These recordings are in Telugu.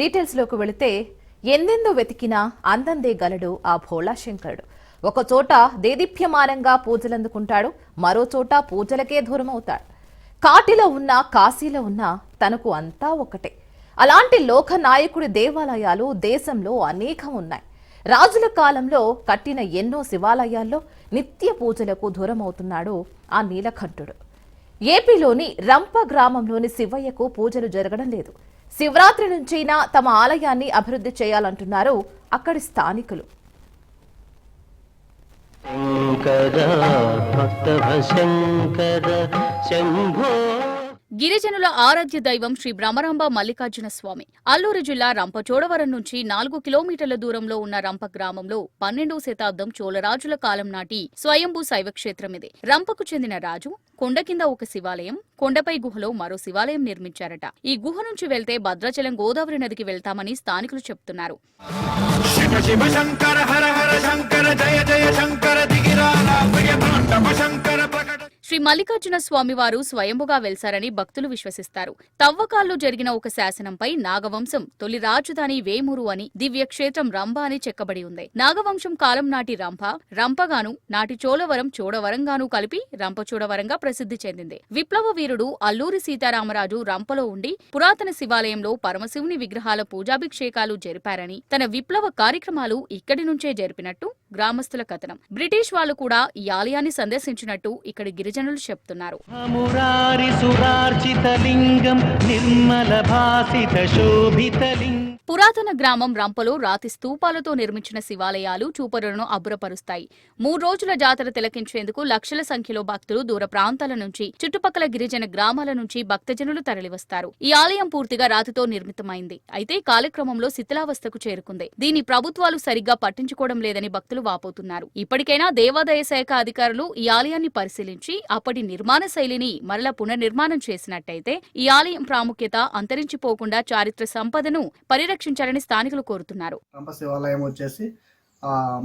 డీటెయిల్స్లోకి వెళితే ఎందెందో వెతికినా అందందే గలడు ఆ భోళా శంకరుడు. ఒక చోట దేదీప్యమానంగా పూజలందుకుంటాడు, మరో చోట పూజలకే దూరమవుతాడు. కాటిలో ఉన్నా కాశీలో ఉన్నా తనకు అంతా ఒకటే. అలాంటి లోక నాయకుడి దేవాలయాలు దేశంలో అనేకం ఉన్నాయి. రాజుల కాలంలో కట్టిన ఎన్నో శివాలయాల్లో నిత్య పూజలకు దూరమవుతున్నాడు ఆ నీలకంఠుడు. ఏపీలోని రంప గ్రామంలోని శివయ్యకు పూజలు జరగడం లేదు. శివరాత్రి నుంచైనా తమ ఆలయాన్ని అభివృద్ధి చేయాలంటున్నారు అక్కడి స్థానికులు. గిరిజనుల ఆరాధ్య దైవం శ్రీ బ్రహ్మరాంబ మల్లికార్జున స్వామి అల్లూరు జిల్లా రంపచోడవరం నుంచి 4 కిలోమీటర్ల దూరంలో ఉన్న రంప గ్రామంలో 12వ శతాబ్దం చోళరాజుల కాలం నాటి స్వయంభూ శైవక్షేత్రం ఇది. రంపకు చెందిన రాజు కొండ కింద ఒక శివాలయం, కొండపై గుహలో మరో శివాలయం నిర్మించారట. ఈ గుహ నుంచి వెళ్తే భద్రాచలం గోదావరి నదికి వెళ్తామని స్థానికులు చెప్తున్నారు. శ్రీ మల్లికార్జున స్వామివారు స్వయంభుగా వెళ్సారని భక్తులు విశ్వసిస్తారు. తవ్వకాల్లో జరిగిన ఒక శాసనంపై నాగవంశం తొలి రాజధాని వేమూరు అని, దివ్యక్షేత్రం రంభ అని చెక్కబడి ఉంది. నాగవంశం కాలం నాటి రంపగాను, నాటి చోళవరం చోడవరంగాను కలిపి రంపచోడవరంగా ప్రసిద్ధి చెందింది. విప్లవ వీరుడు అల్లూరి సీతారామరాజు రంపలో ఉండి పురాతన శివాలయంలో పరమశివుని విగ్రహాల పూజాభిషేకాలు జరిపారని, తన విప్లవ కార్యక్రమాలు ఇక్కడి నుంచే జరిపినట్టు గ్రామస్తుల కథనం. బ్రిటిష్ వాళ్లు కూడా ఈ ఆలయాన్ని సందర్శించినట్టు ఇక్కడి గిరిజనులు చెప్తున్నారు. పురాతన గ్రామం రంపలో రాతి స్తూపాలతో నిర్మించిన శివాలయాలు చూపరులను అబ్బురపరుస్తాయి. 3 రోజుల జాతర తిలకించేందుకు లక్షల సంఖ్యలో భక్తులు దూర ప్రాంతాల నుంచి, చుట్టుపక్కల గిరిజన గ్రామాల నుంచి భక్తజనులు తరలివస్తారు. ఈ ఆలయం పూర్తిగా రాతితో నిర్మితమైంది. అయితే కాలక్రమంలో శిథిలావస్థకు చేరుకుంది. దీని ప్రభుత్వాలు సరిగ్గా పట్టించుకోవడం లేదని భక్తులు వాపోతున్నారు. ఇప్పటికైనా దేవాదాయ శాఖ అధికారులు ఈ ఆలయాన్ని పరిశీలించి అప్పటి నిర్మాణ శైలిని మరలా పునర్నిర్మాణం చేసినట్టయితే ఈ ఆలయం ప్రాముఖ్యత అంతరించిపోకుండా చారిత్ర సంపదను పరిరక్షించాలని స్థానికులు కోరుతున్నారు. రంప శివాలయం వచ్చేసి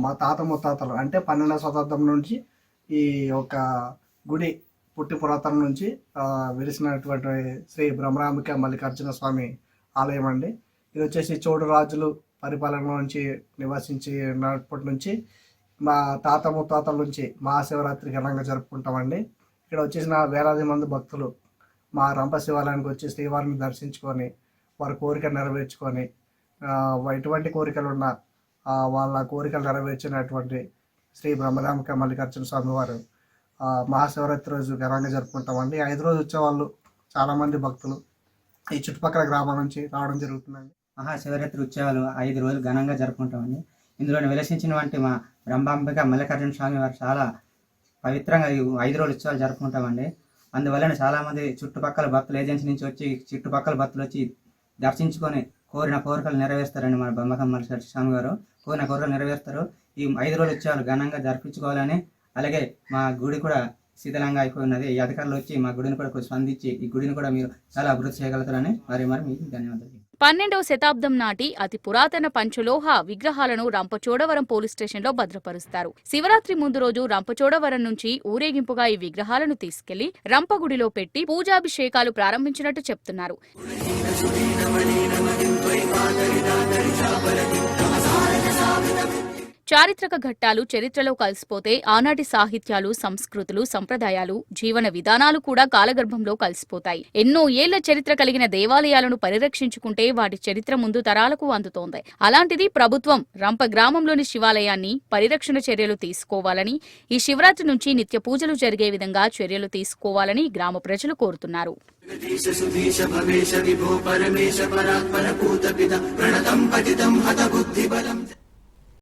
మా తాత ముత్తాతలు అంటే 12వ శతాబ్దం నుంచి ఈ యొక్క గుడి పుట్టి పురాతనం నుంచి వెలిసినటువంటి శ్రీ బ్రహ్మరాంబిక మల్లికార్జున ఆలయం అండి. ఇది వచ్చేసి చోడు రాజులు పరిపాలన నుంచి నివసించినప్పటి నుంచి మా తాత ముత్తాతల నుంచి మహాశివరాత్రి ఘనంగా జరుపుకుంటామండి. ఇక్కడ వచ్చేసిన వేలాది మంది భక్తులు మా రంప శివాలయానికి వచ్చి శ్రీవారిని దర్శించుకొని వారి కోరిక నెరవేర్చుకొని ఎటువంటి కోరికలు ఉన్నా వాళ్ళ కోరికలు నెరవేర్చినటువంటి శ్రీ బ్రహ్మరాంబిక మల్లికార్జున స్వామి వారు మహాశివరాత్రి రోజు ఘనంగా జరుపుకుంటామండి. 5 రోజులు వచ్చేవాళ్ళు చాలామంది భక్తులు ఈ చుట్టుపక్కల గ్రామాల నుంచి రావడం జరుగుతుందండి. మహాశివరాత్రి ఉత్సవాలు 5 రోజులు ఘనంగా జరుపుకుంటామండి. ఇందులో విలసించినటువంటి మా బ్రహ్మాంబిక మల్లికార్జున స్వామి వారు చాలా పవిత్రంగా 5 రోజులు ఉత్సవాలు జరుపుకుంటామండి. అందువలన చాలామంది చుట్టుపక్కల భక్తులు ఏజెన్సీ నుంచి వచ్చి చుట్టుపక్కల భక్తులు వచ్చి దర్శించుకొని కోరిన కోరికలు నెరవేరుస్తారండి. మన బ్రహ్మకం మల్లికార్జున స్వామి గారు కోరిన కోరికలు నెరవేరుస్తారు. ఈ 5 రోజులు ఉత్సవాలు ఘనంగా జరిపించుకోవాలని, అలాగే మా గుడి కూడా శిథిలంగా అయిపోయినది. ఈ అధికారులు వచ్చి మా గుడిని కూడా స్పందించి ఈ గుడిని కూడా మీరు చాలా అభివృద్ధి చేయగలుగుతారని మరి మీకు ధన్యవాదాలు. 12వ శతాబ్దం నాటి అతి పురాతన పంచలోహ విగ్రహాలను రంపచోడవరం పోలీస్ స్టేషన్లో భద్రపరుస్తారు. శివరాత్రి ముందు రోజు రంపచోడవరం నుంచి ఊరేగింపుగా ఈ విగ్రహాలను తీసుకెళ్లి రంపగుడిలో పెట్టి పూజాభిషేకాలు ప్రారంభించినట్టు చెప్తున్నారు. చారిత్రక ఘట్టాలు చరిత్రలో కలిసిపోతే ఆనాటి సాహిత్యాలు, సంస్కృతులు, సంప్రదాయాలు, జీవన విధానాలు కూడా కాలగర్భంలో కలిసిపోతాయి. ఎన్నో ఏళ్ల చరిత్ర కలిగిన దేవాలయాలను పరిరక్షించుకుంటే వాటి చరిత్ర ముందు తరాలకు అందుతోంది. అలాంటిది ప్రభుత్వం రంప గ్రామంలోని శివాలయాన్ని పరిరక్షణ చర్యలు తీసుకోవాలని, ఈ శివరాత్రి నుంచి నిత్య పూజలు జరిగే విధంగా చర్యలు తీసుకోవాలని గ్రామ ప్రజలు కోరుతున్నారు.